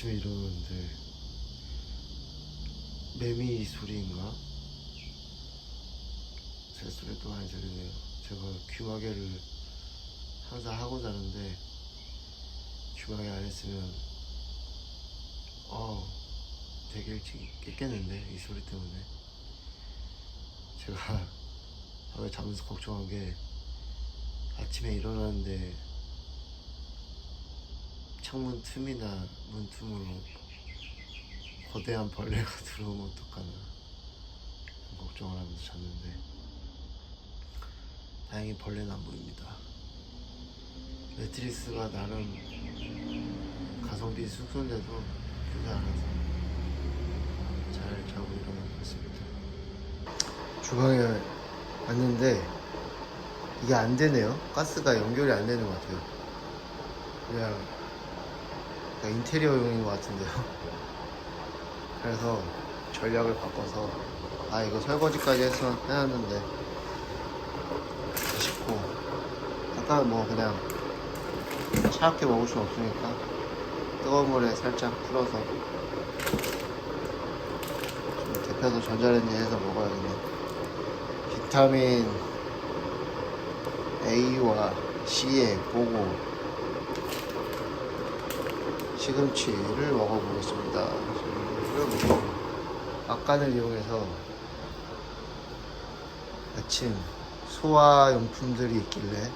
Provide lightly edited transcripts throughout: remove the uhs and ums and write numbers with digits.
아침에 일어났는데 매미 소리인가? 새소리도 많이 들리네요. 제가 귀마개를 항상 하고 자는데 귀마개 안 했으면 되게 일찍 깼겠는데, 이 소리 때문에. 제가 밤에 자면서 걱정한 게, 아침에 일어나는데 창문 틈이나 문 틈으로 거대한 벌레가 들어오면 어떡하나 걱정을 하면서 잤는데, 다행히 벌레는 안 보입니다. 매트리스가 나름 가성비 숙소인데도 그게 알아서 잘 자고 일어난 것 같습니다. 주방에 왔는데 이게 안 되네요. 가스가 연결이 안 되는 것 같아요. 그냥 인테리어용인 것 같은데요. 그래서 전략을 바꿔서 이거 설거지까지 해놨는데 싶고, 아까 뭐 그냥 차갑게 먹을 수 없으니까 뜨거운 물에 살짝 풀어서 좀 데펴서 전자레인지 해서 먹어야겠네. 비타민 A와 C에 보고 시금치를 먹어보겠습니다. 막간을 이용해서 마침 소화용품들이 있길래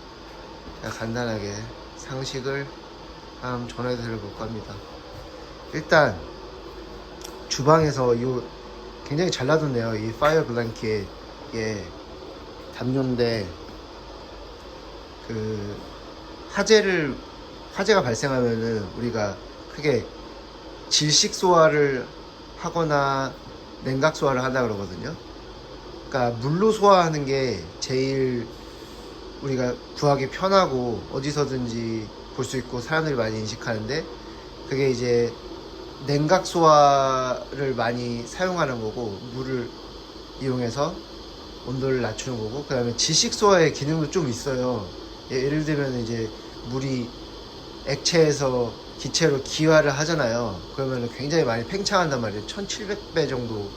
간단하게 상식을 한번 전해드려 볼까 합니다. 일단 주방에서 이 굉장히 잘 놔뒀네요. 이 파이어 블랭킷에 담요인데, 그 화재가 발생하면은 우리가 크게 질식 소화를 하거나 냉각 소화를 한다 그러거든요. 그러니까 물로 소화하는 게 제일 우리가 구하기 편하고 어디서든지 볼 수 있고 사람들이 많이 인식하는데, 그게 이제 냉각 소화를 많이 사용하는 거고, 물을 이용해서 온도를 낮추는 거고, 그 다음에 질식 소화의 기능도 좀 있어요. 예를 들면 이제 물이 액체에서 기체로 기화를 하잖아요. 그러면 굉장히 많이 팽창한단 말이에요. 1700배 정도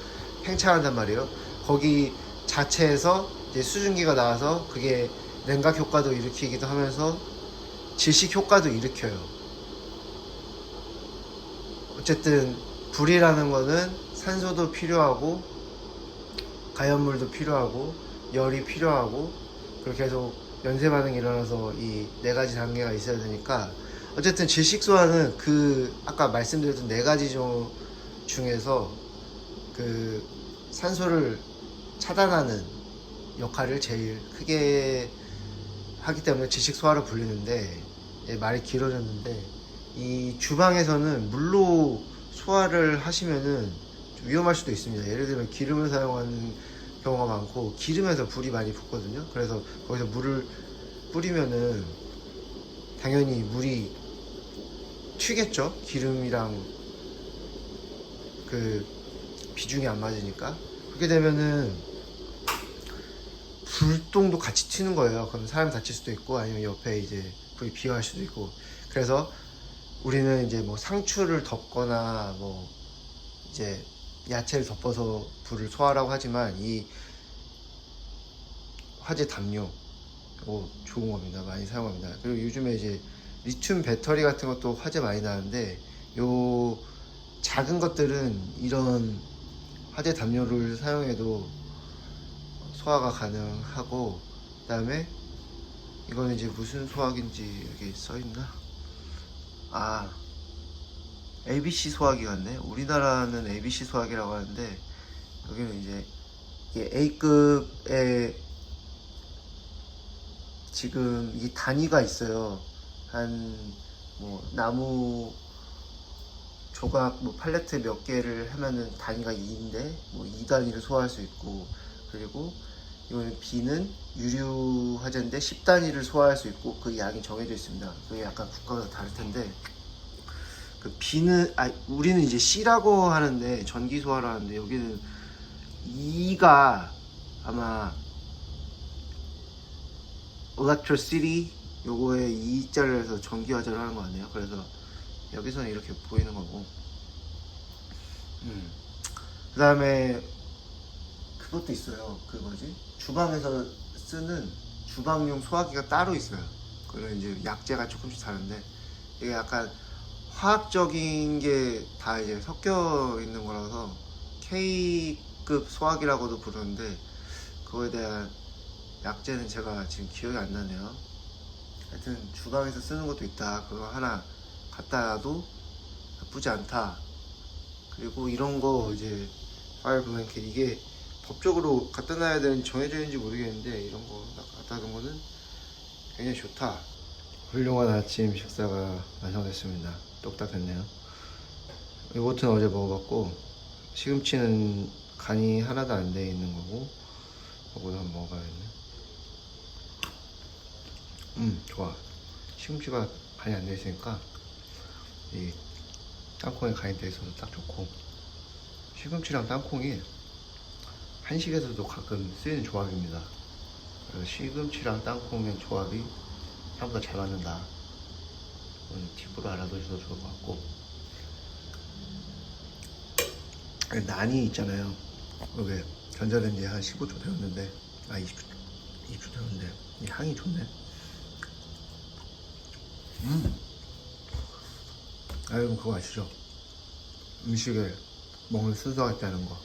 팽창한단 말이에요. 거기 자체에서 이제 수증기가 나와서 그게 냉각 효과도 일으키기도 하면서 질식 효과도 일으켜요. 어쨌든 불이라는 거는 산소도 필요하고 가연물도 필요하고 열이 필요하고, 그렇게 계속 연쇄 반응이 일어나서 이 네 가지 단계가 있어야 되니까, 어쨌든 질식 소화는 그 아까 말씀드렸던 네 가지 중에서 그 산소를 차단하는 역할을 제일 크게 하기 때문에 질식 소화로 불리는데, 말이 길어졌는데, 이 주방에서는 물로 소화를 하시면은 좀 위험할 수도 있습니다. 예를 들면 기름을 사용하는 경우가 많고, 기름에서 불이 많이 붙거든요. 그래서 거기서 물을 뿌리면은 당연히 물이 튀겠죠. 기름이랑 그 비중이 안 맞으니까. 그렇게 되면은 불똥도 같이 튀는 거예요. 그럼 사람 다칠 수도 있고, 아니면 옆에 이제 불이 비어갈 수도 있고. 그래서 우리는 이제 뭐 상추를 덮거나 뭐 이제 야채를 덮어서 불을 소화하라고 하지만, 이 화재 담요 좋은 겁니다. 많이 사용합니다. 그리고 요즘에 이제 리튬 배터리 같은 것도 화재 많이 나는데, 요 작은 것들은 이런 화재 담요를 사용해도 소화가 가능하고, 그 다음에 이거는 이제 무슨 소화기인지 여기 써있나? ABC 소화기 같네. 우리나라는 ABC 소화기라고 하는데, 여기는 이제 이게 A급의 지금 이 단위가 있어요. 뭐 나무 조각 뭐 팔레트 몇 개를 하면은 단위가 2인데 뭐 2단위를 소화할 수 있고, 그리고 이거는 B는 유류 화재인데 10단위를 소화할 수 있고, 그 양이 정해져 있습니다. 그게 약간 국가마다 다를 텐데, 그 B는 우리는 이제 C라고 하는데, 전기 소화를 하는데, 여기는 E가 아마 electricity, 요거에 2자를 해서 전기 화재를 하는 거 같네요. 그래서 여기서는 이렇게 보이는 거고. 그 다음에 그것도 있어요. 그 뭐지? 주방에서 쓰는 주방용 소화기가 따로 있어요. 그거는 이제 약재가 조금씩 다른데 이게 약간 화학적인 게 다 이제 섞여 있는 거라서 K급 소화기라고도 부르는데 그거에 대한 약재는 제가 지금 기억이 안 나네요. 하여튼 주방에서 쓰는 것도 있다. 그거 하나 갖다 놔도 나쁘지 않다. 그리고 이런 거 이제 파이어 블랭켓 이게 법적으로 갖다 놔야 되는지 정해져 있는지 모르겠는데 이런 거 갖다 놓은 거는 굉장히 좋다. 훌륭한 아침 식사가 완성됐습니다. 뚝딱 됐네요. 요거트는 어제 먹어봤고 시금치는 간이 하나도 안 돼 있는 거고 요거도 한번 먹어봐야겠네. 좋아. 시금치가 간이 안 돼 있으니까 이 땅콩에 간이 돼 있어서 딱 좋고 시금치랑 땅콩이 한식에서도 가끔 쓰이는 조합입니다. 그래서 시금치랑 땅콩의 조합이 생각보다 잘 맞는다. 팁으로 알아두셔도 좋을 것 같고 난이 있잖아요. 이게 전자레인지에 한 15초 데웠는데 20초 데웠는데 이 향이 좋네. 여러분 그거 아시죠? 음식에 먹는 순서가 있다는 거.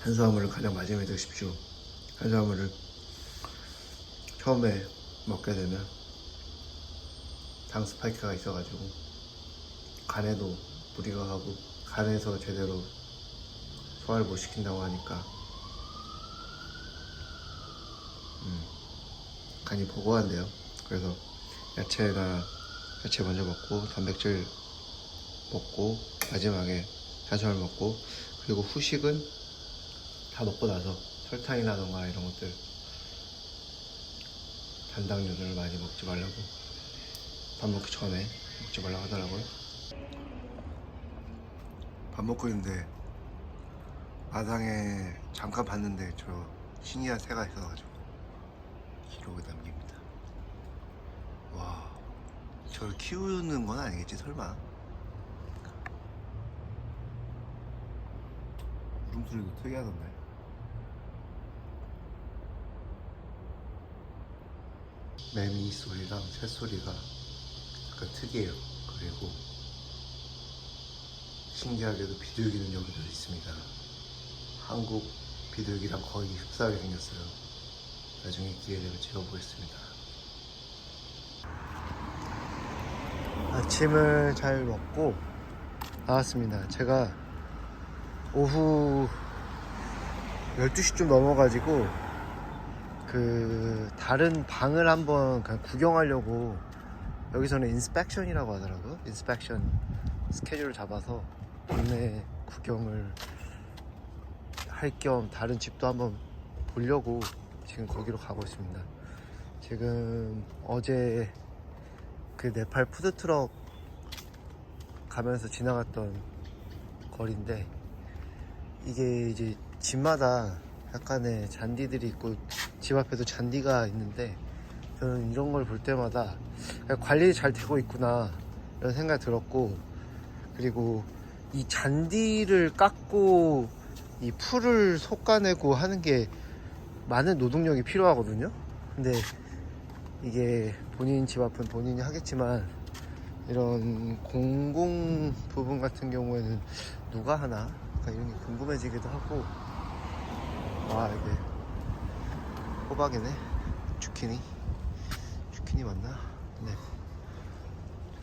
탄수화물을 가장 마지막에 드십시오. 탄수화물을 처음에 먹게 되면 당 스파이크가 있어가지고 간에도 무리가 가고 간에서 제대로 소화를 못 시킨다고 하니까 간이 보고한대요. 그래서 야채 먼저 먹고 단백질 먹고 마지막에 탄수화물 먹고 그리고 후식은 다 먹고 나서 설탕이라던가 이런 것들 단당류를 많이 먹지 말라고 밥 먹기 전에 먹지 말라고 하더라고요. 밥 먹고 있는데 마당에 잠깐 봤는데 저 신기한 새가 있어가지고 기록을 남깁니다. 와, 저를 키우는 건 아니겠지 설마? 울음소리도 특이하던데. 매미 소리랑 새 소리가 약간 특이해요. 그리고 신기하게도 비둘기는 여기도 있습니다. 한국 비둘기랑 거의 흡사하게 생겼어요. 나중에 기회 되면 찍어보겠습니다. 아침을 잘 먹고 나왔습니다. 제가 오후 12시쯤 넘어가지고 그 다른 방을 한번 그냥 구경하려고 여기서는 인스펙션이라고 하더라고요. 인스펙션 스케줄을 잡아서 동네 구경을 할 겸 다른 집도 한번 보려고 지금 거기로 가고 있습니다. 지금 어제 그 네팔 푸드트럭 가면서 지나갔던 거리인데 이게 이제 집마다 약간의 잔디들이 있고 집 앞에도 잔디가 있는데 저는 이런 걸 볼 때마다 관리 잘 되고 있구나 이런 생각이 들었고 그리고 이 잔디를 깎고 이 풀을 솎아내고 하는 게 많은 노동력이 필요하거든요. 근데 이게 본인 집 앞은 본인이 하겠지만 이런 공공 부분 같은 경우에는 누가 하나 이런 게 궁금해지기도 하고 와 이게 호박이네. 주키니 맞나? 네,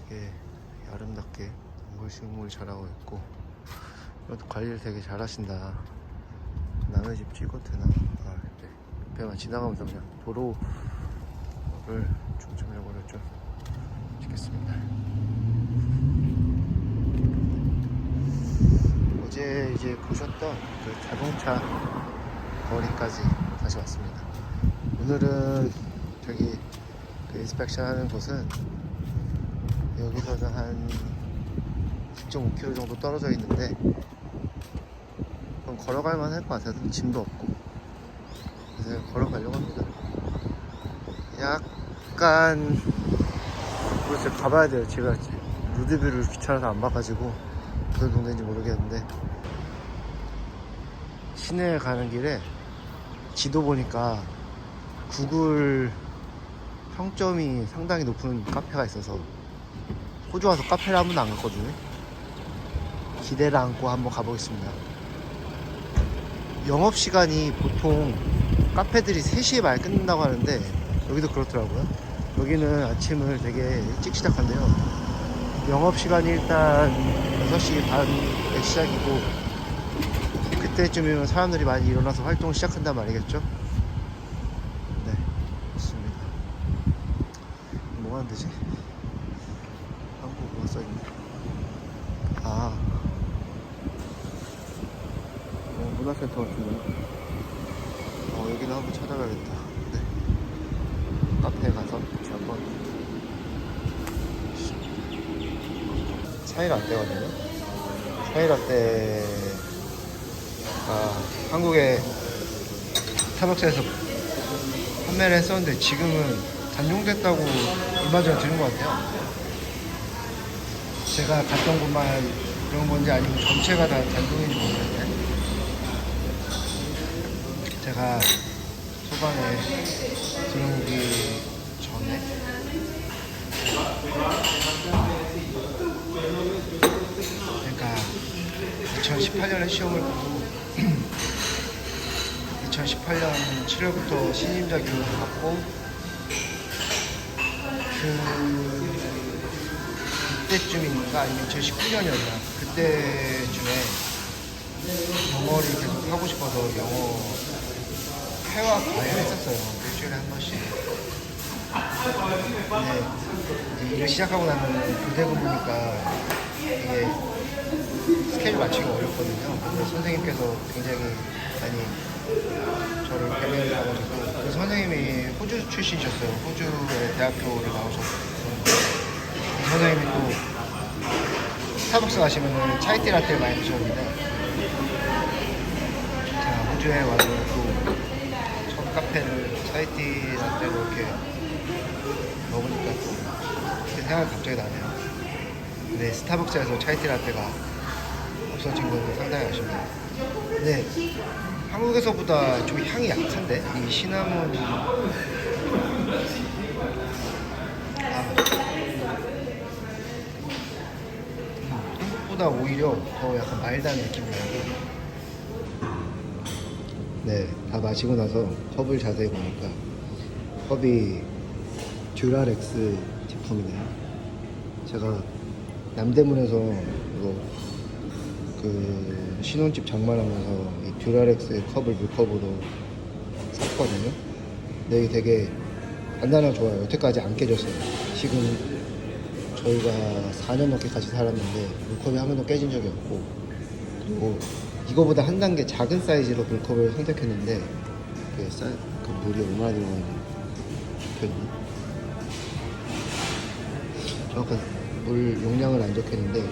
되게 아름답게 동글식물 자라고 있고 이것도 관리를 되게 잘 하신다. 남의 집 찍어도 되나? 네. 옆에만 지나가면서 그냥 도로를 중점적으로 좀 찍겠습니다. 어제 이제 보셨던 그 자동차 거리까지 다시 왔습니다. 오늘은 저기 그 인스펙션 하는 곳은 여기서는 한 1.5km 정도 떨어져 있는데 그럼 걸어갈 만할 것 같아서 짐도 없고 그래서 걸어가려고 합니다. 약간 그렇죠. 가봐야 돼요. 제가 루드뷰를 귀찮아서 안 봐가지고 무슨 동네인지 모르겠는데, 시내에 가는 길에 지도 보니까 구글 평점이 상당히 높은 카페가 있어서 호주 와서 카페를 한 번도 안 갔거든요. 기대를 안고 한번 가보겠습니다. 영업시간이 보통 카페들이 3시에 많이 끝난다고 하는데 여기도 그렇더라고요. 여기는 아침을 되게 일찍 시작한대요. 영업시간이 일단 6시 반에 시작이고, 그때쯤이면 사람들이 많이 일어나서 활동을 시작한단 말이겠죠. 네, 좋습니다. 뭐가 안 되지? 한국어가 써있네. 문화센터 같은데요. 여기도 한번 찾아가야겠다. 네. 카페에 가서 한번. 차이라떼거든요. 차이라떼가 한국에 스타벅스에서 판매를 했었는데 지금은 단종됐다고 얼마 전에 들은 것 같아요. 제가 갔던 곳만 그런 건지 아니면 전체가 다 단종인지 모르겠는데, 제가 초반에 들어오기 전에 그러니까 2018년에 시험을 보고 2018년 7월부터 신임자 교육을 받고, 그때쯤인가 아니면 2019년이었나 그때쯤에 영어를 계속 하고 싶어서 영어 회화 과외를 했었어요. 일주일에 한 번씩. 근데 이제 일을 시작하고 나면 교대 근무니까 이게 스케줄 맞추기가 어렵거든요. 근데 선생님께서 굉장히 많이 저를 배려를 받아줘서, 그 선생님이 호주 출신이셨어요. 호주의 대학교를 나오셨어요. 그 선생님이 또 스타벅스 가시면은 차이티 라떼를 많이 드셨는데, 제가 호주에 와서 또 첫 카페를 차이티 라떼로 이렇게 먹으니까 또 그때 생각이 갑자기 나네요. 근데 스타벅스에서 차이티 라떼가 없어진 건 상당히 아쉽네요. 근데 한국에서보다 좀 향이 약한데? 이 시나몬 한국보다 오히려 더 약간 마일드한 느낌이 나고. 네, 다 마시고 나서 컵을 자세히 보니까 컵이 듀라렉스 제품이네요. 제가 남대문에서 이거 그 신혼집 장만하면서 이 듀라렉스의 컵을 물컵으로 샀거든요. 근데 이게 되게 단단하고 좋아요. 여태까지 안 깨졌어요. 지금 저희가 4년 넘게 같이 살았는데 물컵이 한 번도 깨진 적이 없고, 그리고 이거보다 한 단계 작은 사이즈로 물컵을 선택했는데 그 물이 얼마나 들어가는지 적혀있네. 정확한 물 용량을 안 적혀있는데,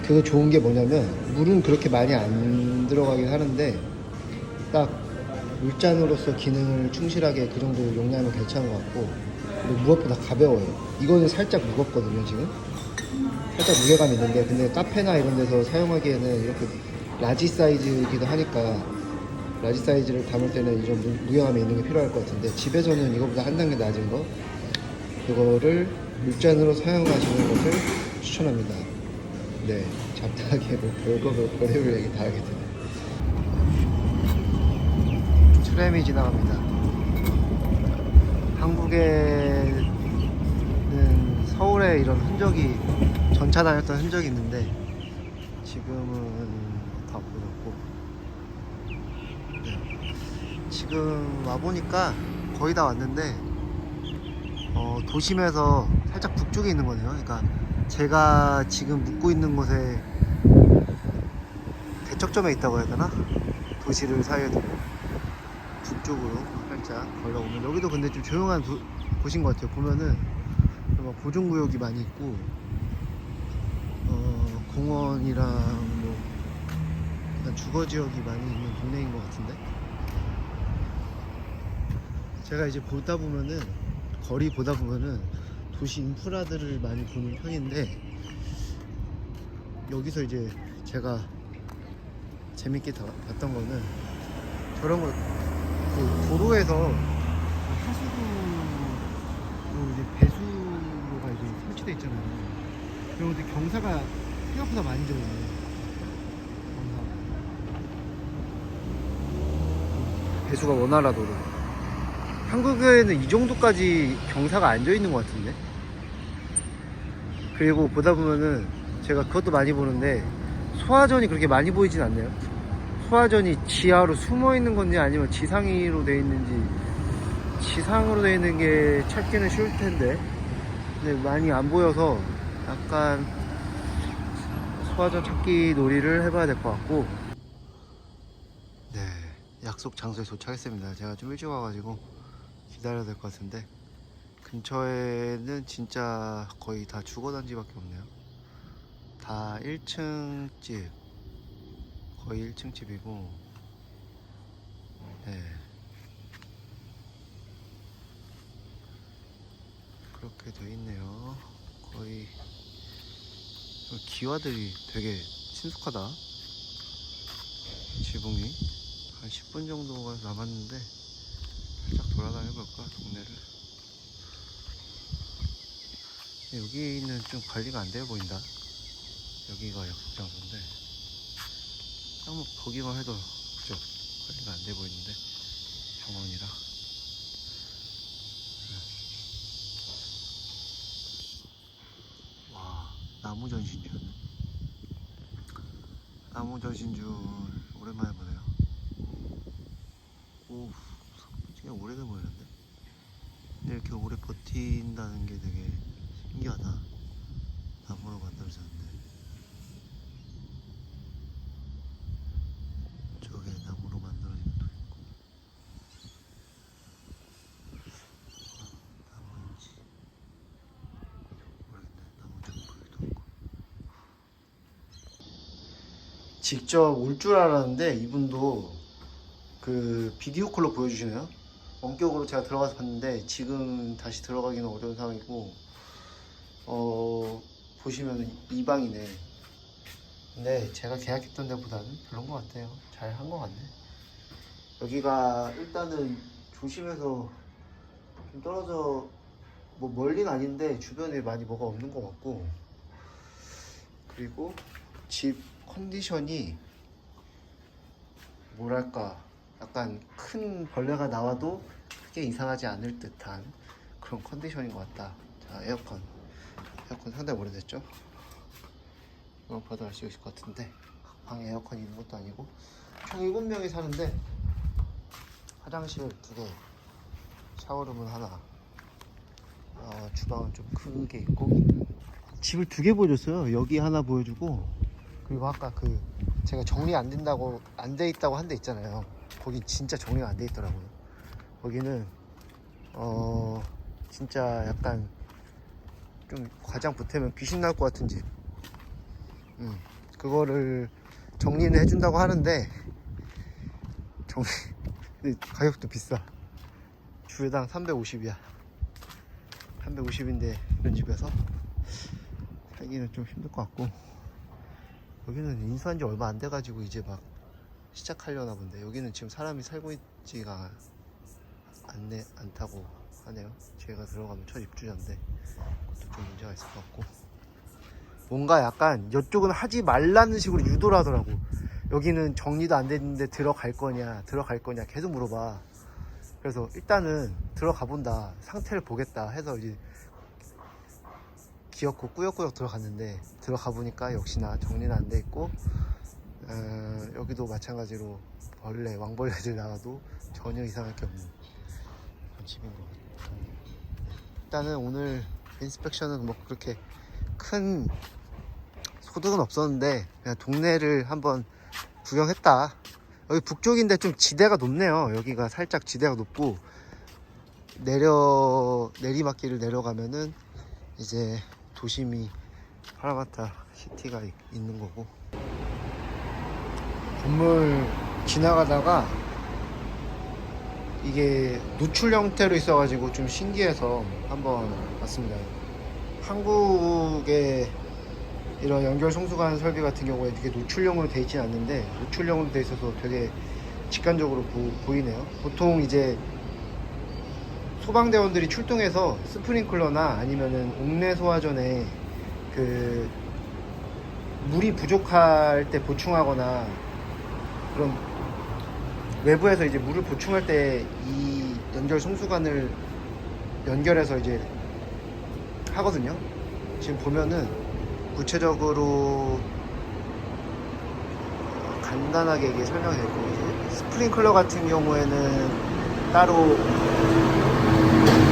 그거 좋은 게 뭐냐면 물은 그렇게 많이 안 들어가긴 하는데 딱 물잔으로서 기능을 충실하게 그 정도 용량은 괜찮은 것 같고, 그리고 무엇보다 가벼워요. 이거는 살짝 무겁거든요. 지금 살짝 무게감이 있는데, 근데 카페나 이런 데서 사용하기에는 이렇게 라지 사이즈이기도 하니까 라지 사이즈를 담을 때는 이 정도 무게감이 있는 게 필요할 것 같은데, 집에서는 이거보다 한 단계 낮은 거, 그거를 물잔으로 사용하시는 것을 추천합니다. 네, 잡다하게 뭐 별걸 얘기 다 하게 되네. 트램이 지나갑니다. 한국에는 서울에 이런 흔적이, 전차 다녔던 흔적이 있는데 지금은 다 없어졌고, 네. 지금 와보니까 거의 다 왔는데 도심에서 살짝 북쪽에 있는 거네요. 그러니까 제가 지금 묵고 있는 곳에 대척점에 있다고 해야 되나? 도시를 사이에 두고 북쪽으로 살짝 걸어오면, 여기도 근데 좀 조용한 곳인 것 같아요. 보면은 보존구역이 많이 있고 공원이랑 뭐 약간 주거지역이 많이 있는 동네인 것 같은데, 제가 이제 거리 보다 보면은 도시 인프라들을 많이 보는 편인데, 여기서 이제 제가 재밌게 봤던 거는 저런 거, 그 도로에서 하수구로 이제 배수로가 이제 설치돼 있잖아요. 그런 것들 경사가 생각보다 많이 들어요. 배수가 원활하 도로. 한국에는 이 정도까지 경사가 안 져 있는 것 같은데. 그리고 보다 보면은 제가 그것도 많이 보는데 소화전이 그렇게 많이 보이진 않네요. 소화전이 지하로 숨어 있는 건지 아니면 지상으로 되어 있는지. 지상으로 되어 있는 게 찾기는 쉬울 텐데 근데 많이 안 보여서 약간 소화전 찾기 놀이를 해봐야 될 것 같고. 네, 약속 장소에 도착했습니다. 제가 좀 일찍 와가지고 기다려야 될 것 같은데 근처에는 진짜 거의 다 주거단지밖에 없네요. 다 1층 집, 거의 1층 집이고, 네, 그렇게 돼 있네요. 거의 기와들이 되게 친숙하다. 지붕이 한 10분 정도가 남았는데 살짝 돌아다녀 볼까 동네를. 여기는 좀 관리가 안 되어 보인다. 여기가 약속 장소인데 한번 보기만 해도 그죠? 관리가 안 돼 보이는데 병원이라. 와, 나무 전신주. 나무 전신주 오랜만에 보네요. 오, 되게 오래돼 보이는데. 근데 이렇게 오래 버틴다는 게 되게 신기하다. 나무로 만들어졌는데. 저게 나무로 만들어진 것도 있고. 나무인지 모르겠네. 나무 정보기도 있고. 직접 올 줄 알았는데 이분도 그 비디오 콜로 보여주시네요. 원격으로 제가 들어가서 봤는데 지금 다시 들어가기는 어려운 상황이고, 보시면 이 방이네. 근데 제가 계약했던 데보다는 별론 것 같아요. 잘 한 것 같네. 여기가 일단은 조심해서 좀 떨어져, 뭐 멀리는 아닌데 주변에 많이 뭐가 없는 것 같고, 그리고 집 컨디션이 뭐랄까 약간 큰 벌레가 나와도 크게 이상하지 않을 듯한 그런 컨디션인 것 같다. 자, 에어컨 상당히 오래됐죠? 이거 봐도 알 수 있을 것 같은데 방에 에어컨이 있는 것도 아니고. 총 7명이 사는데 화장실 2개, 샤워룸은 하나, 주방은 좀 크게 있고. 집을 2개 보여줬어요. 여기 하나 보여주고, 그리고 아까 그 제가 정리 안 된다고, 안 돼 있다고 한 데 있잖아요. 거기 진짜 정리가 안 돼 있더라고요. 거기는 진짜 약간 좀 과장 보태면 귀신 나올 것 같은 집. 그거를 정리는 해준다고 하는데 근데 가격도 비싸. 주회당 350이야 350인데 이런 집에서 살기는 좀 힘들 것 같고. 여기는 인수한 지 얼마 안 돼가지고 이제 막 시작하려나 본데, 여기는 지금 사람이 살고 있지가 않다고 하네요. 제가 들어가면 첫 입주자인데 그것도 좀 문제가 있을 것 같고. 뭔가 약간 이쪽은 하지 말라는 식으로 유도를 하더라고. 여기는 정리도 안 됐는데 들어갈 거냐 계속 물어봐. 그래서 일단은 들어가 본다, 상태를 보겠다 해서 이제 귀엽고 꾸역꾸역 들어갔는데, 들어가 보니까 역시나 정리는 안 돼 있고, 여기도 마찬가지로 왕벌레들 나와도 전혀 이상할 게 없는 그런 집인 것 같아요. 일단은 오늘 인스펙션은 뭐 그렇게 큰 소득은 없었는데 그냥 동네를 한번 구경했다. 여기 북쪽인데 좀 지대가 높네요. 여기가 살짝 지대가 높고, 내리막길을 내려가면은 이제 도심이 파라마타 시티가 있는 거고. 건물 지나가다가 이게 노출 형태로 있어가지고 좀 신기해서 한번 봤습니다. 한국에 이런 연결 송수관 설비 같은 경우에 이게 노출형으로 되어 있진 않는데 노출형으로 되어 있어서 되게 직관적으로 보이네요. 보통 이제 소방대원들이 출동해서 스프링클러나 아니면은 옥내 소화전에 그 물이 부족할 때 보충하거나 그런 외부에서 이제 물을 보충할 때 이 연결 송수관을 연결해서 이제 하거든요. 지금 보면은 구체적으로 간단하게 이게 설명이 되고, 이제 스프링클러 같은 경우에는 따로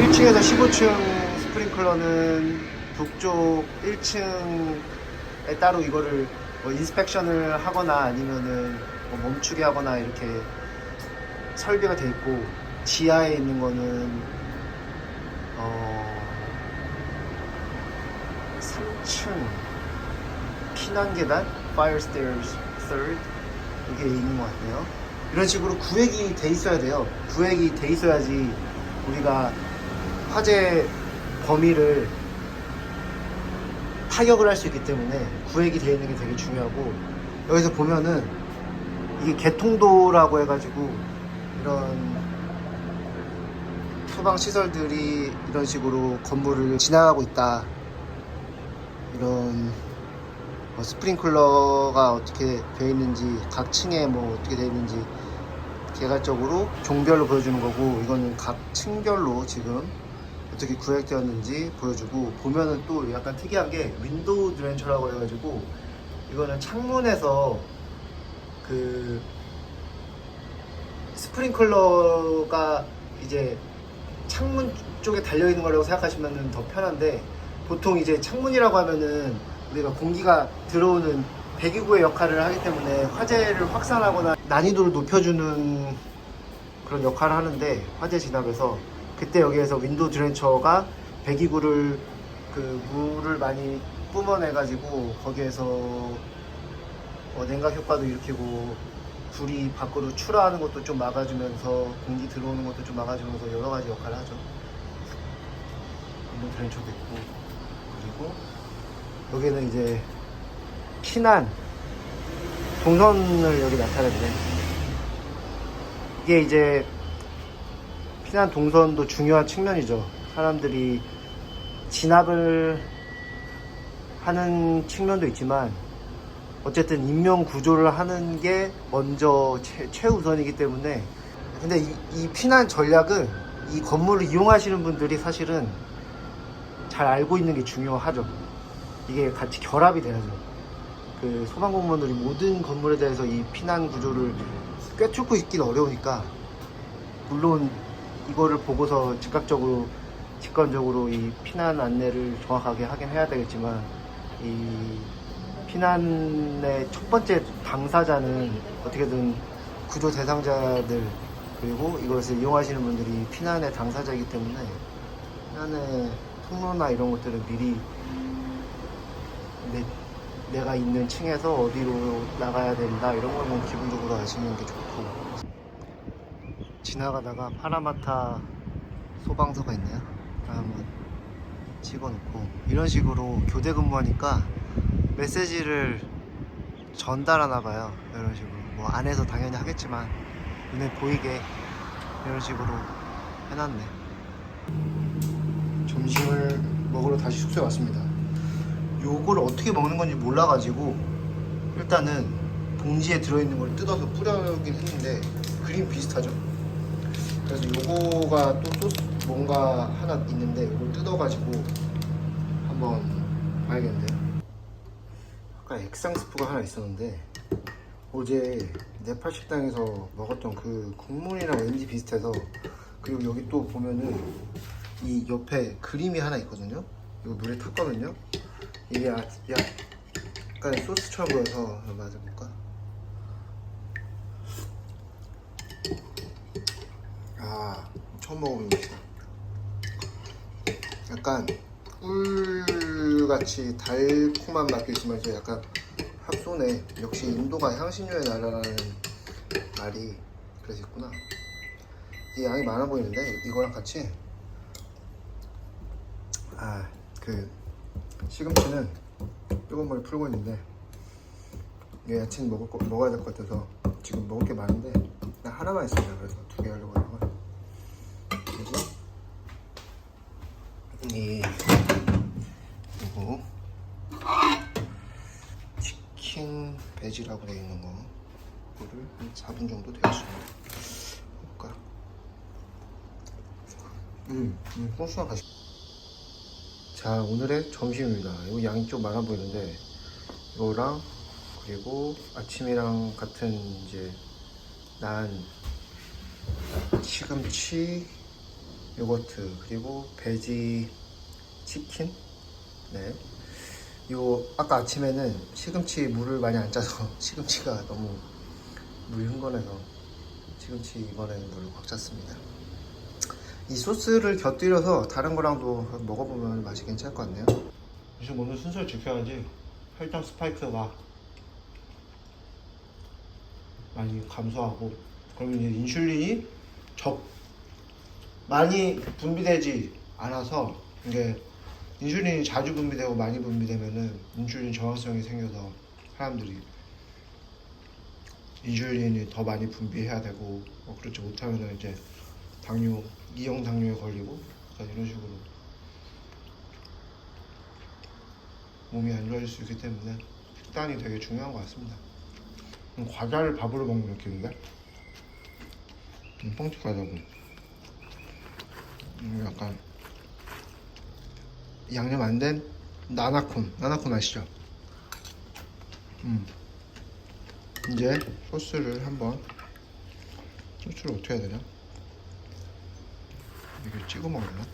1층에서 15층 스프링클러는 북쪽 1층에 따로 이거를 뭐 인스펙션을 하거나 아니면은 뭐 멈추게 하거나 이렇게 설비가 돼 있고, 지하에 있는 거는 3층 피난 계단, fire stairs third, 이게 있는 것 같네요. 이런 식으로 구획이 돼 있어야 돼요. 구획이 돼 있어야지 우리가 화재 범위를 타격을 할 수 있기 때문에 구획이 되어 있는 게 되게 중요하고, 여기서 보면은 이게 개통도라고 해가지고 이런 소방시설들이 이런 식으로 건물을 지나가고 있다, 이런 뭐 스프링클러가 어떻게 되어 있는지, 각 층에 뭐 어떻게 되어 있는지 개괄적으로 종별로 보여주는 거고, 이거는 각 층별로 지금 어떻게 구획되었는지 보여주고, 보면은 또 약간 특이한 게 윈도우 드렌처라고 해가지고, 이거는 창문에서 그 스프링클러가 이제 창문 쪽에 달려있는 거라고 생각하시면 더 편한데, 보통 이제 창문이라고 하면은 우리가 공기가 들어오는 배기구의 역할을 하기 때문에 화재를 확산하거나 난이도를 높여주는 그런 역할을 하는데, 화재 진압에서 그때 여기에서 윈도우 드렌처가 배기구를 그 물을 많이 뿜어내 가지고 거기에서 냉각 효과도 일으키고 불이 밖으로 출하하는 것도 좀 막아주면서 공기 들어오는 것도 좀 막아주면서 여러 가지 역할을 하죠. 윈도우 드렌처도 있고, 그리고 여기는 이제 피난 동선을 여기 나타냈네. 이게 이제 피난 동선도 중요한 측면이죠. 사람들이 진압을 하는 측면도 있지만 어쨌든 인명 구조를 하는 게 먼저 최우선이기 때문에. 근데 이 피난 전략은 이 건물을 이용하시는 분들이 사실은 잘 알고 있는 게 중요하죠. 이게 같이 결합이 돼야죠. 그 소방공무원들이 모든 건물에 대해서 이 피난 구조를 꿰뚫고 있긴 어려우니까, 물론 이거를 보고서 직관적으로 이 피난 안내를 정확하게 하긴 해야 되겠지만, 이 피난의 첫 번째 당사자는 어떻게든 구조 대상자들, 그리고 이것을 이용하시는 분들이 피난의 당사자이기 때문에 피난의 통로나 이런 것들을 미리 내가 있는 층에서 어디로 나가야 된다 이런 거는 기본적으로 아시는 게 좋고. 지나가다가 파라마타 소방서가 있네요. 한번 찍어놓고, 이런 식으로 교대 근무하니까 메시지를 전달하나 봐요. 이런 식으로 뭐 안에서 당연히 하겠지만 눈에 보이게 이런 식으로 해놨네. 점심을 먹으러 다시 숙소에 왔습니다. 요걸 어떻게 먹는 건지 몰라가지고 일단은 봉지에 들어있는 걸 뜯어서 뿌려긴 했는데 그림 비슷하죠. 그래서 요거가 또 소스 뭔가 하나 있는데 이걸 뜯어가지고 한번 봐야겠는데요. 아까 액상 스프가 하나 있었는데 어제 네팔 식당에서 먹었던 그 국물이랑 왠지 비슷해서. 그리고 여기 또 보면은 이 옆에 그림이 하나 있거든요. 이거 물에 탔거든요. 이게 약간 소스처럼 보여서 한번 맞아볼까? 처음 먹어보는 맛이다. 약간 꿀같이 달콤한 맛도 있으면서 약간 확 쏘네. 역시 인도가 향신료의 나라라는 말이 그래서 있구나. 이게 양이 많아 보이는데 이거랑 같이 그 시금치는 뜨거운 물에 풀고 있는데 이게 아침 먹어야 될 것 같아서 지금 먹을 게 많은데 나 하나만 있습니다. 그래서 2개 하려고 하다가 그리고 그리고 치킨 베지라고 되어 있는 거 이거를 한 4분 정도 되었습니다. 볼까? 소스랑 같이. 자, 오늘의 점심입니다. 이거 양이 좀 많아 보이는데 이거랑 그리고 아침이랑 같은 이제 난 시금치 요거트 그리고 베지 치킨. 네. 이거 아까 아침에는 시금치 물을 많이 안 짜서 시금치가 너무 물이 흥건해서 시금치 이번에는 물을 꽉 짰습니다. 이 소스를 곁들여서 다른 거랑도 먹어보면 맛이 괜찮을 것 같네요. 지금 오늘 순서를 지켜야지 혈당 스파이크가 많이 감소하고 그러면 이제 인슐린이 많이 분비되지 않아서 이게 인슐린이 자주 분비되고 많이 분비되면은 인슐린 저항성이 생겨서 사람들이 인슐린이 더 많이 분비해야 되고 그렇지 못하면은 이제 당뇨, 2형 당뇨에 걸리고 이런 식으로 몸이 안 좋아질 수 있기 때문에 식단이 되게 중요한 것 같습니다. 과자를 밥으로 먹는 느낌인데 뻥튀 과자고 약간 양념 안 된 나나콘 아시죠? 이제 소스를 어떻게 해야 되냐? 이걸 찍어 먹었나?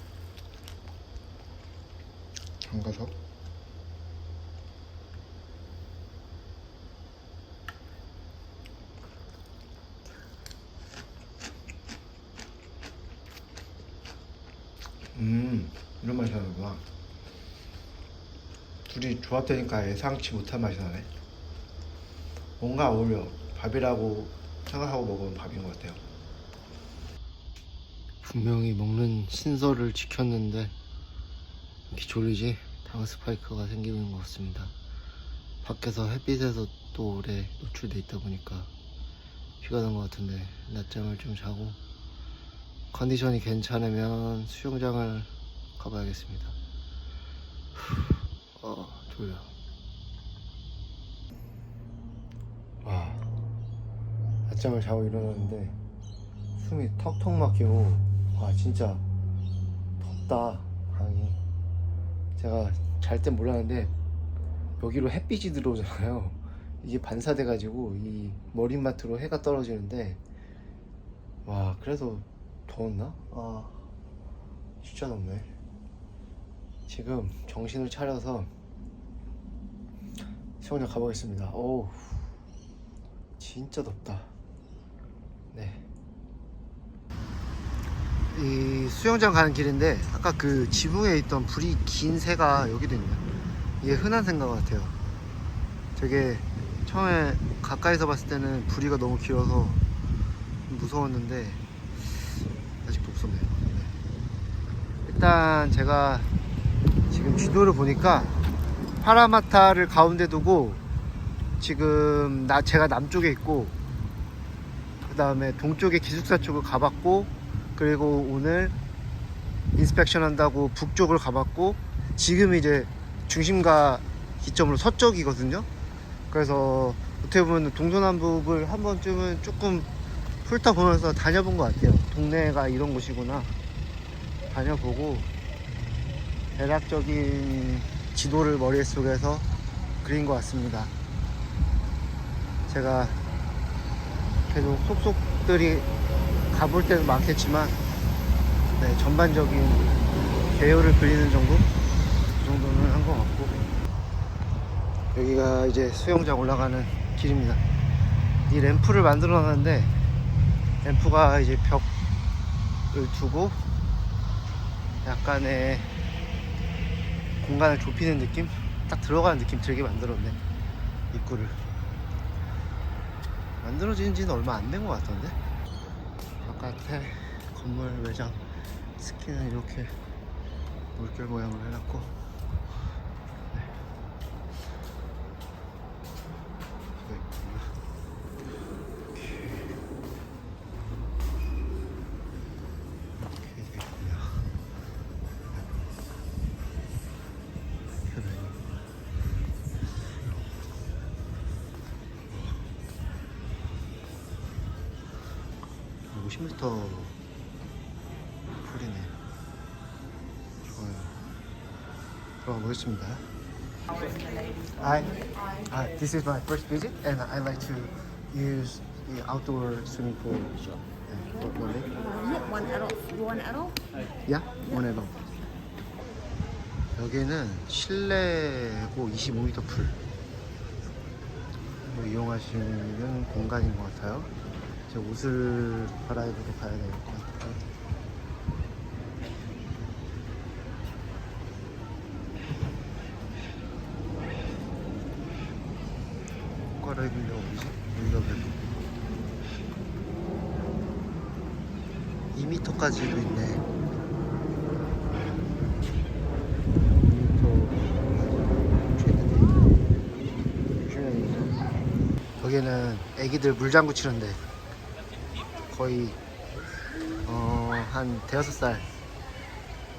담가서 이런 맛이 나는구나. 둘이 조합되니까 예상치 못한 맛이 나네. 뭔가 어울려. 밥이라고 생각하고 먹으면 밥인 것 같아요. 분명히 먹는 신서를 지켰는데 이렇게 졸리지? 당 스파이크가 생기는 것 같습니다. 밖에서 햇빛에서 또 오래 노출돼 있다 보니까 피가 난 것 같은데 낮잠을 좀 자고 컨디션이 괜찮으면 수영장을 가봐야겠습니다. 졸려. 와, 낮잠을 자고 일어났는데 숨이 턱턱 막히고 와 진짜 덥다 방이. 제가 잘 땐 몰랐는데 여기로 햇빛이 들어오잖아요. 이게 반사돼 가지고 이 머리맡으로 해가 떨어지는데 와 그래서 더웠나? 진짜 덥네. 지금 정신을 차려서 수영장 가보겠습니다. 어우 진짜 덥다. 네. 이 수영장 가는 길인데 아까 그 지붕에 있던 불이 긴 새가 여기도 있네요. 이게 흔한 새인 것 같아요. 되게 처음에 가까이서 봤을 때는 부리가 너무 길어서 무서웠는데 아직도 없었네요. 네. 일단 제가 지금 지도를 보니까 파라마타를 가운데 두고 지금 제가 남쪽에 있고 그 다음에 동쪽에 기숙사 쪽을 가봤고 그리고 오늘 인스펙션 한다고 북쪽을 가봤고 지금 이제 중심가 기점으로 서쪽이거든요. 그래서 어떻게 보면 동서남북을 한 번쯤은 조금 훑어보면서 다녀본 것 같아요. 동네가 이런 곳이구나 다녀보고 대략적인 지도를 머릿속에서 그린 것 같습니다. 제가 계속 속속들이 가볼 때도 많겠지만 네, 전반적인 개요를 그리는 정도? 그 정도는 한 것 같고 여기가 이제 수영장 올라가는 길입니다. 이 램프를 만들어 놨는데 램프가 이제 벽을 두고 약간의 공간을 좁히는 느낌? 딱 들어가는 느낌 들게 만들었네. 입구를 만들어진 지는 얼마 안 된 것 같던데. 바깥에 건물 외장 스키는 이렇게 물결 모양으로 해놨고 30m 풀이네. 좋아요. 들어가 보겠습니다. This is my first visit, and I like to use the outdoor swimming pool. One day. One adult. You want adult? Yeah, one adult. 여기는 실내고 25m 풀 이용하시는 공간인 것 같아요. 이제 옷을 갈아입으러 가야 될 것 같아요. 옷 갈아입으려고 어디지? 여기가 그래도 2m까지도 있네. 여기는 애기들 물장구 치는데 거의 한 대여섯 살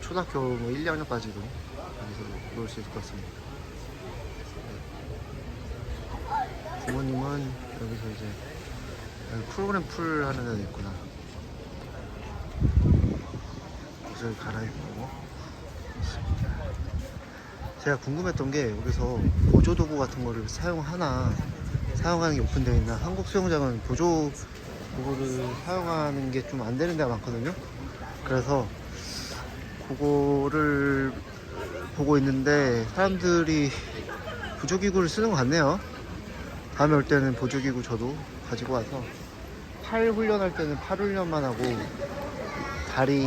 초등학교 뭐 1, 2학년까지도 여기서 놀 수 있을 것 같습니다. 부모님은 여기서 이제 여기 프로그램 풀 하는 데도 있구나. 옷을 갈아입고 있습니다. 제가 궁금했던 게 여기서 보조도구 같은 거를 사용하는 게 오픈되어 있나. 한국 수영장은 보조도구를 사용하는 게 좀 안 되는 데가 많거든요. 그래서 그거를 보고 있는데 사람들이 보조기구를 쓰는 것 같네요. 다음에 올 때는 보조기구 저도 가지고 와서 팔 훈련할 때는 팔 훈련만 하고 다리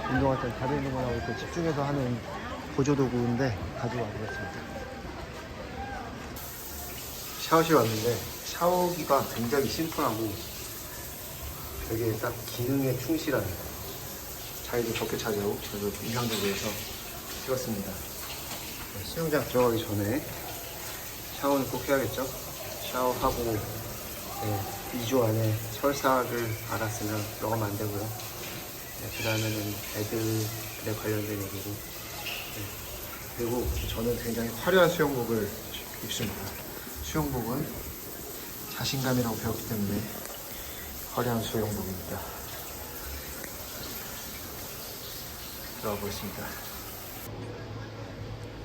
운동할 때는 다리 운동만 하고 이렇게 집중해서 하는 보조도구인데 가지고 와보겠습니다. 샤워실 왔는데 샤워기가 굉장히 심플하고 되게 딱 기능에 충실한 자리도 적게 차지하고 저도 인상적이어서 찍었습니다. 수영장 들어가기 전에 샤워는 꼭 해야겠죠. 샤워하고 2주 안에 설사를 알았으면 들어가면 안 되고요. 그 다음에는 애들에 관련된 얘기고 그리고 저는 굉장히 화려한 수영복을 입습니다. 수영복은 자신감이라고 배웠기 때문에 화려한 수영복입니다. 들어가 보겠습니다.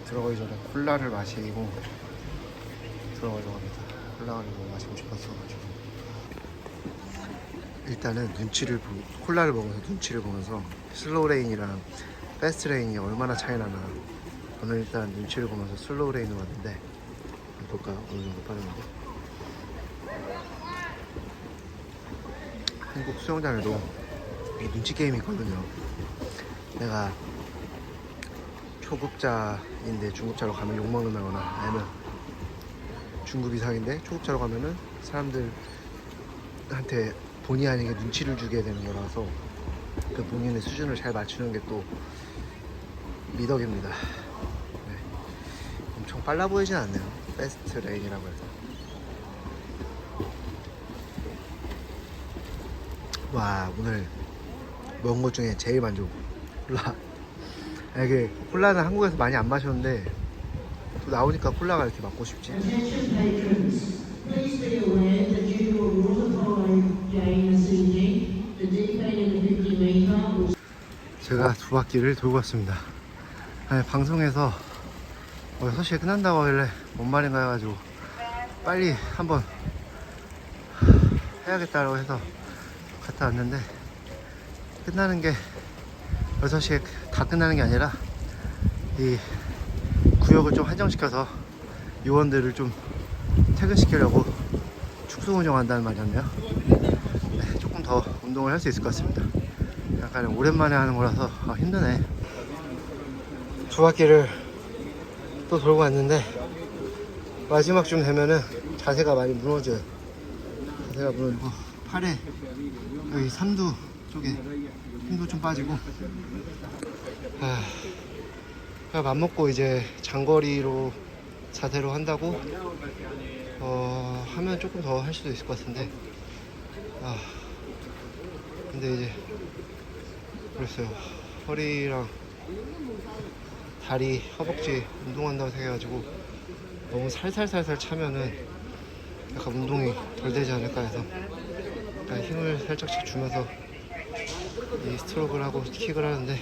들어가기 전에 콜라를 마시고 들어가려고 합니다. 콜라를 너무 마시고 싶었어가지고 일단은 콜라를 먹으면서 눈치를 보면서 슬로우레인이랑 패스트레인이 얼마나 차이 나나. 오늘 일단 눈치를 보면서 슬로우레인으로 왔는데 볼까요? 어느 정도 빠졌는데. 한국 수영장에도 눈치 게임이 있거든요. 내가 초급자인데 중급자로 가면 욕먹는다거나 아니면 중급 이상인데 초급자로 가면은 사람들한테 본의 아니게 눈치를 주게 되는 거라서 그 본인의 수준을 잘 맞추는 게 또 미덕입니다. 네. 엄청 빨라 보이진 않네요. 패스트 레인이라고 해서. 와, 오늘 먹은 것 중에 제일 만족. 콜라. 이게 콜라는 한국에서 많이 안 마셨는데 또 나오니까 콜라가 이렇게 먹고 싶지. 제가 두 바퀴를 돌고 왔습니다. 아니, 방송에서 6시에 끝난다고 하길래 뭔 말인가 해가지고 빨리 한번 해야겠다고 해서 갔다 왔는데 끝나는 게 6시에 다 끝나는 게 아니라 이 구역을 좀 한정시켜서 요원들을 좀 퇴근시키려고 축소 운영한다는 말이었네요. 네, 조금 더 운동을 할 수 있을 것 같습니다. 약간 오랜만에 하는 거라서 힘드네. 두 바퀴를 또 돌고 왔는데 마지막쯤 되면은 자세가 많이 무너져요. 자세가 무너지고 팔에 여기 삼두 쪽에 힘도 좀 빠지고 그냥 맘먹고 이제 장거리로 자세로 한다고 하면 조금 더 할 수도 있을 것 같은데 근데 이제 그랬어요. 허리랑 다리, 허벅지 운동한다고 생각해가지고 너무 살살살살 차면은 약간 운동이 덜 되지 않을까 해서 약간 힘을 살짝씩 주면서 이 스트로크를 하고 킥을 하는데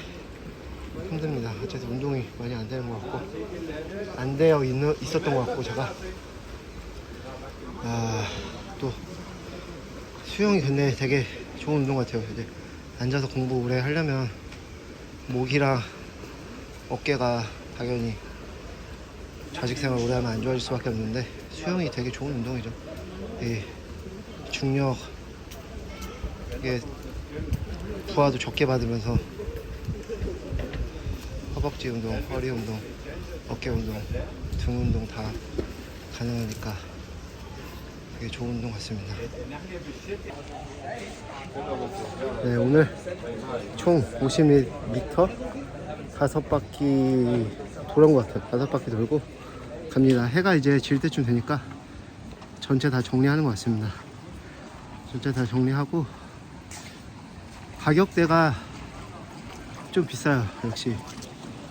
힘듭니다. 어쨌든 운동이 많이 안 되는 것 같고 안 되어 있었던 것 같고 제가 또 수영이 근데 되게 좋은 운동 같아요. 이제 앉아서 공부 오래 하려면 목이랑 어깨가 당연히 좌식생활 오래 하면 안 좋아질 수밖에 없는데 수영이 되게 좋은 운동이죠. 이 중력 이게 부하도 적게 받으면서 허벅지 운동, 허리 운동, 어깨 운동, 등 운동 다 가능하니까 되게 좋은 운동 같습니다. 네, 오늘 총 50m 5바퀴 돌은 것 같아요. 5바퀴 돌고 갑니다. 해가 이제 질 때쯤 되니까 전체 다 정리하는 것 같습니다. 전체 다 정리하고 가격대가 좀 비싸요. 역시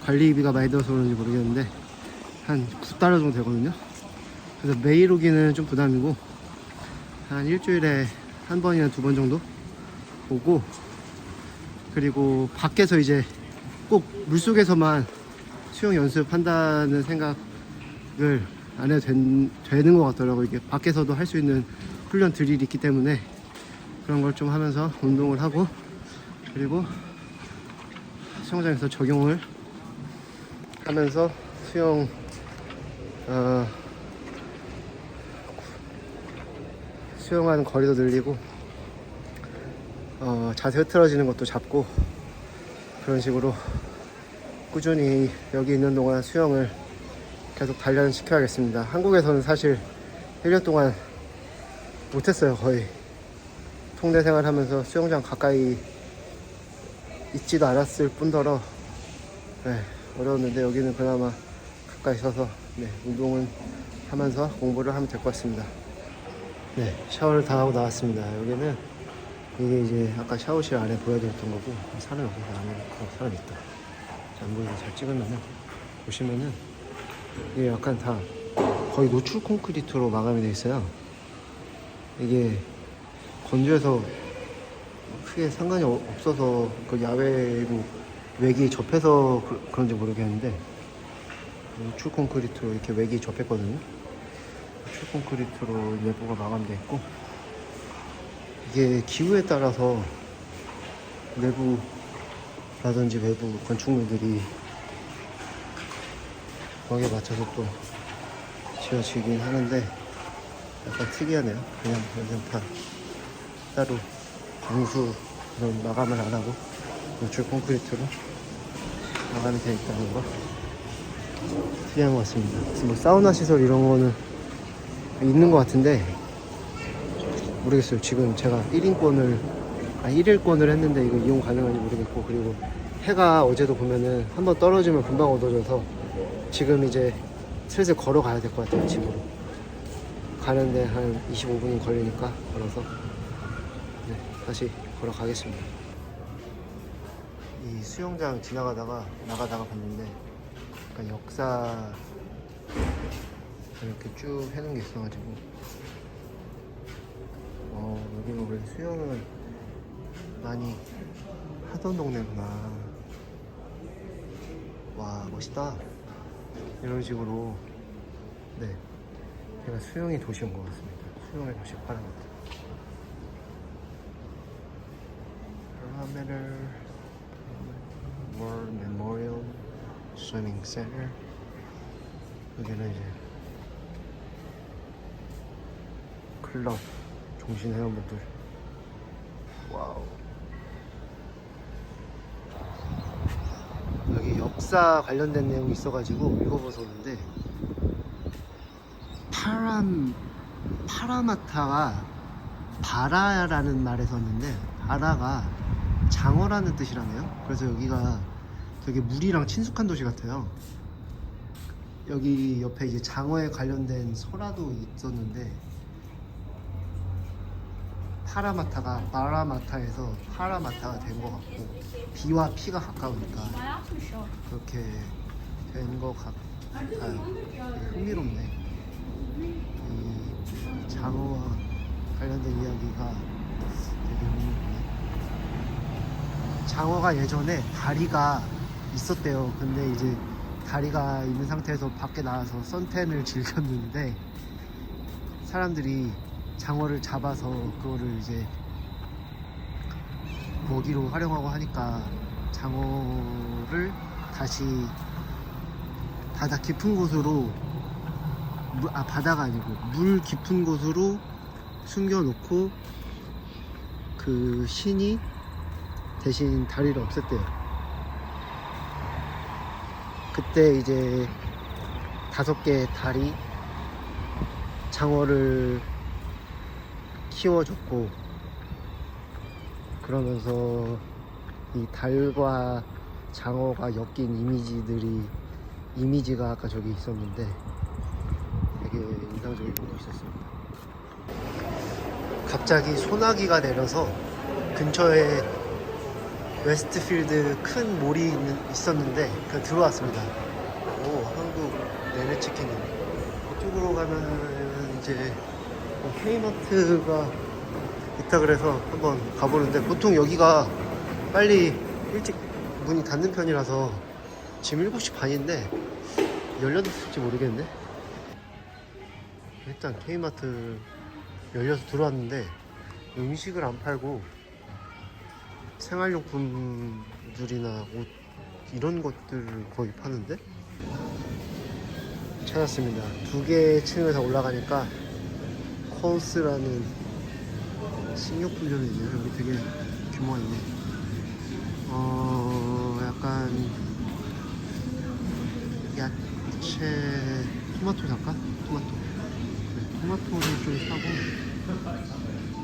관리비가 많이 들어서 그런지 모르겠는데 한 9달러 정도 되거든요. 그래서 매일 오기는 좀 부담이고 한 일주일에 한 번이나 두 번 정도 오고, 그리고 밖에서 이제 꼭 물속에서만 수영 연습한다는 생각을 안 해도 되는 것 같더라고요. 이게 밖에서도 할 수 있는 훈련 드릴이 있기 때문에 그런 걸 좀 하면서 운동을 하고, 그리고 수영장에서 적용을 하면서 수영하는 거리도 늘리고 자세 흐트러지는 것도 잡고 그런 식으로 꾸준히 여기 있는 동안 수영을 계속 단련시켜야겠습니다. 한국에서는 사실 1년 동안 못했어요. 거의 통대 생활하면서 수영장 가까이 있지도 않았을 뿐더러 어려웠는데 여기는 그나마 가까이 있어서 운동은 하면서 공부를 하면 될 것 같습니다. 샤워를 다 하고 나왔습니다. 여기는 이게 이제 아까 샤워실 안에 보여드렸던 거고, 사람이 없어서 안에 사람이 있다. 안 보여서 잘 찍으면은 보시면은 이게 약간 다 거의 노출 콘크리트로 마감이 되어 있어요. 이게 건조해서 크게 상관이 없어서 그 야외로 외기 접해서 그런지 모르겠는데 노출 콘크리트로 이렇게 외기 접했거든요. 노출 콘크리트로 내부가 마감되어 있고, 이게 기후에 따라서 내부라든지 외부 건축물들이 거기에 맞춰서 또 지어지긴 하는데 약간 특이하네요. 그냥 다 따로 방수 그런 마감을 안 하고 노출 콘크리트로 마감이 되어 있다는 거 특이한 것 같습니다. 그래서 뭐 사우나 시설 이런 거는 있는 것 같은데 모르겠어요. 지금 제가 1일권을 했는데 이거 이용 가능한지 모르겠고, 그리고 해가 어제도 보면은 한번 떨어지면 금방 어두워져서 지금 이제 슬슬 걸어가야 될 것 같아요. 집으로 가는데 한 25분이 걸리니까 걸어서 다시 걸어가겠습니다. 이 수영장 나가다가 봤는데 약간 역사 이렇게 쭉 해놓은 게 있어가지고 여기는 원래 수영을 많이 하던 동네구나. 와, 멋있다. 이런 식으로 제가 수영의 도시인 것 같습니다. 수영의 도시 파라마타. 파라메르 월 메모리얼 스위밍 센터. 여기는 이제 클럽 종신 회원분들. 와우. 여기 역사 관련된 내용이 있어가지고 읽어봐서 오는데, 파라마타가 바라라는 말에서 왔는데 바라가 장어라는 뜻이라네요. 그래서 여기가 되게 물이랑 친숙한 도시 같아요. 여기 옆에 이제 장어에 관련된 설화도 있었는데 파라마타가 바라마타에서 파라마타가 된 것 같고, 비와 피가 가까우니까 그렇게 된 것 같아요. 되게 흥미롭네. 이 장어와 관련된 이야기가 되게 흥미롭네. 장어가 예전에 다리가 있었대요. 근데 이제 다리가 있는 상태에서 밖에 나와서 선텐을 즐겼는데 사람들이 장어를 잡아서 그거를 이제 먹이로 활용하고 하니까 장어를 다시 바다 깊은 곳으로 바다가 아니고 물 깊은 곳으로 숨겨놓고 그 신이 대신 다리를 없앴대요. 그때 이제 5개의 다리 장어를 키워줬고, 그러면서 이 달과 장어가 엮인 이미지가 아까 저기 있었는데 되게 인상적이고 멋있었습니다. 갑자기 소나기가 내려서 근처에 웨스트필드 큰 몰이 있었는데 그 들어왔습니다. 오, 한국 내내치킨이. 이쪽으로 가면은 이제 K마트가 있다 그래서 한번 가보는데, 보통 여기가 빨리 일찍 문이 닫는 편이라서 지금 7시 반인데 열렸을지 모르겠네. 일단 K마트 열려서 들어왔는데 음식을 안 팔고 생활용품들이나 옷 이런 것들을 거의 파는데, 찾았습니다. 2개의 층을 다 올라가니까 콜스라는 식료품점이네요. 여기 되게 규모가 있네. 약간 야채, 토마토 잠깐? 토마토. 그래, 토마토를 좀 사고, 그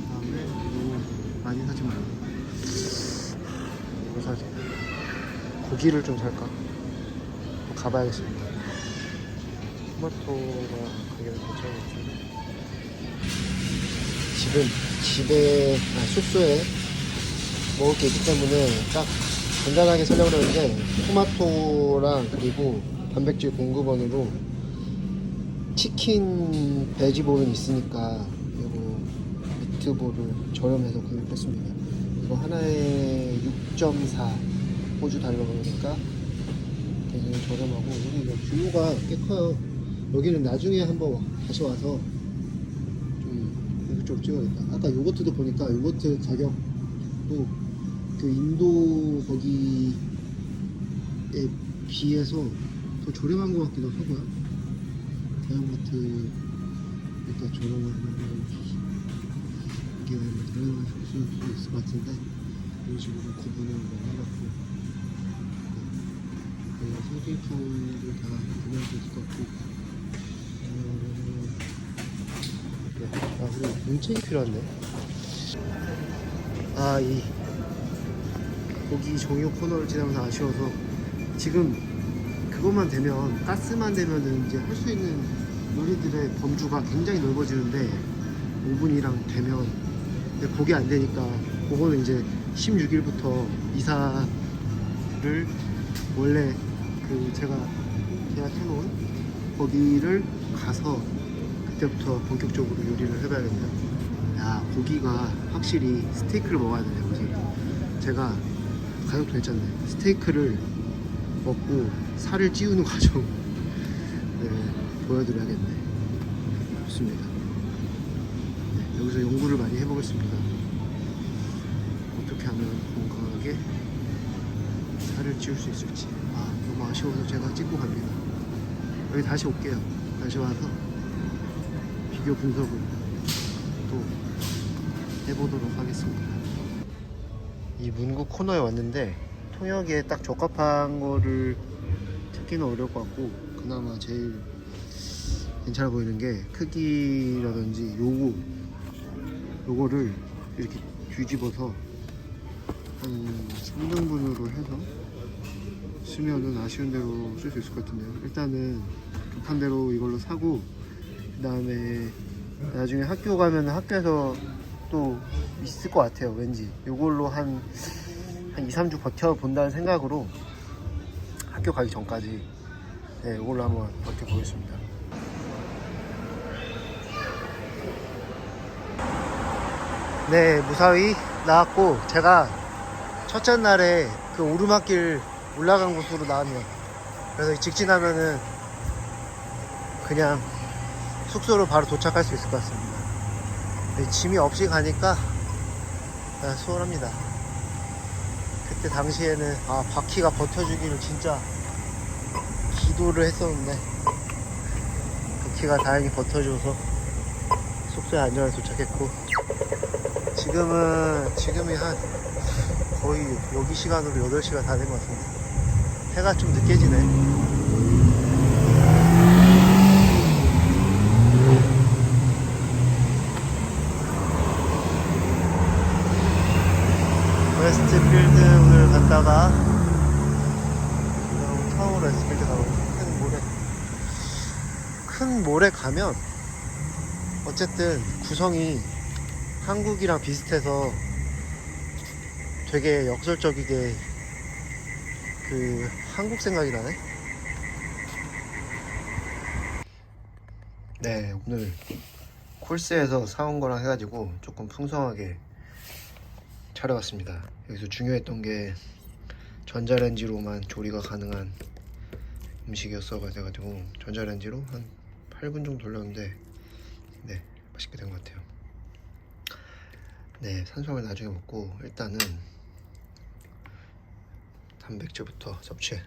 다음에 너무 많이 사지 말고 이거 사지. 고기를 좀 살까? 또 가봐야겠습니다. 토마토가 가격이 괜찮은지. 숙소에 먹을 게 있기 때문에 딱 간단하게 설명을 했는데, 토마토랑 그리고 단백질 공급원으로 치킨 베지볼은 있으니까 이거 미트볼을 저렴해서 구입했습니다. 이거 하나에 6.4 호주 달러 그러니까 굉장히 저렴하고, 여기 규모가 꽤 커요. 여기는 나중에 한번 다시 와서 좀 이쪽으로 찍어야겠다. 아까 요거트도 보니까 요거트 가격도 그 인도 거기에 비해서 더 저렴한 것 같기도 하고요. 대형마트 그러니까 저렴한 이게 저렴한 수 있을 것 같은데, 이런 식으로 구분을 해갖고 생필품들 다 구매할 수 있을 것 같고. 그리고 문책이 필요한데. 이 고기 정육 코너를 지나면서 아쉬워서, 지금 그것만 되면, 가스만 되면은 이제 할 수 있는 요리들의 범주가 굉장히 넓어지는데 5분이랑 되면, 근데 그게 안 되니까 그거는 이제 16일부터 이사를 원래 그 제가 계약해놓은 거기를 가서 그때부터 본격적으로 요리를 해봐야겠네요. 야, 고기가 확실히 스테이크를 먹어야 되네요. 그지? 제가 가격도 괜찮네. 스테이크를 먹고 살을 찌우는 과정 보여드려야겠네. 좋습니다. 여기서 연구를 많이 해보겠습니다. 어떻게 하면 건강하게 살을 찌울 수 있을지. 너무 아쉬워서 제가 찍고 갑니다. 여기 다시 올게요. 다시 와서 비교 분석을 또 해보도록 하겠습니다. 이 문구 코너에 왔는데 통역에 딱 적합한 거를 찾기는 어려울 것 같고, 그나마 제일 괜찮아 보이는 게 크기라든지 요거를 이렇게 뒤집어서 한 3등분으로 해서 쓰면은 아쉬운 대로 쓸 수 있을 것 같은데요. 일단은 급한 대로 이걸로 사고, 그 다음에 나중에 학교 가면 학교에서 또 있을 것 같아요. 왠지 요걸로 한 2, 3주 버텨본다는 생각으로 학교 가기 전까지 요걸로 한번 버텨보겠습니다. 네, 무사히 나왔고, 제가 첫째 날에 그 오르막길 올라간 곳으로 나왔네요. 그래서 직진하면은 그냥 숙소로 바로 도착할 수 있을 것 같습니다. 근데 짐이 없이 가니까 수월합니다. 그때 당시에는 바퀴가 버텨주기를 진짜 기도를 했었는데 바퀴가 다행히 버텨줘서 숙소에 안전하게 도착했고, 지금이 한 거의 여기 시간으로 8시가 다 된 것 같은데 해가 좀 늦게 지네. 웨스트필드 오늘 갔다가 처음으로 웨스트필드 가고 큰 몰에 가면 어쨌든 구성이 한국이랑 비슷해서 되게 역설적이게 그 한국 생각이 나네. 네, 오늘 콜스에서 사온 거랑 해가지고 조금 풍성하게 차려왔습니다. 여기서 중요했던 게 전자레인지로만 조리가 가능한 음식이었어 가지고 전자레인지로 한 8분 정도 돌렸는데 네, 맛있게 된 것 같아요. 네, 산수화물 나중에 먹고 일단은 단백질부터 섭취.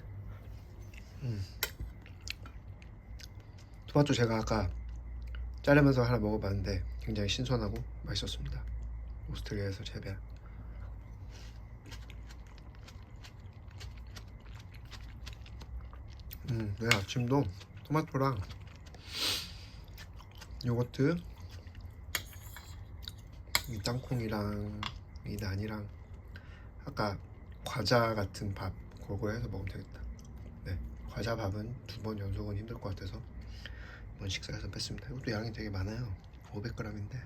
토마토 제가 아까 자르면서 하나 먹어봤는데 굉장히 신선하고 맛있었습니다. 오스트리아에서 재배한. 네, 아침도 토마토랑 요거트, 이 땅콩이랑 이 난이랑 아까 과자 같은 밥 그거 해서 먹으면 되겠다. 네, 과자 밥은 2번 연속은 힘들 것 같아서 이번 식사에서 뺐습니다. 이것도 양이 되게 많아요. 500g인데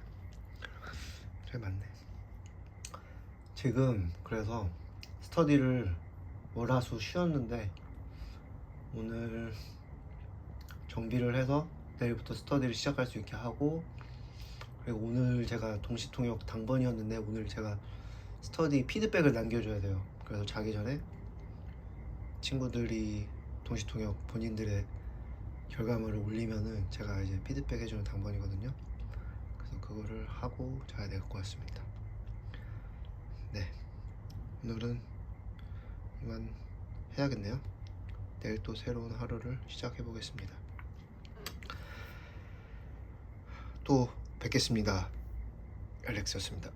되게 많네. 지금 그래서 스터디를 월화수 쉬었는데 오늘 정비를 해서 내일부터 스터디를 시작할 수 있게 하고, 그리고 오늘 제가 동시통역 당번이었는데 오늘 제가 스터디 피드백을 남겨줘야 돼요. 그래서 자기 전에 친구들이 동시통역 본인들의 결과물을 올리면은 제가 이제 피드백 해주는 당번이거든요. 그래서 그거를 하고 자야 될 것 같습니다. 네, 오늘은 이만 해야겠네요. 내일 또 새로운 하루를 시작해 보겠습니다. 또 뵙겠습니다. 알렉스였습니다.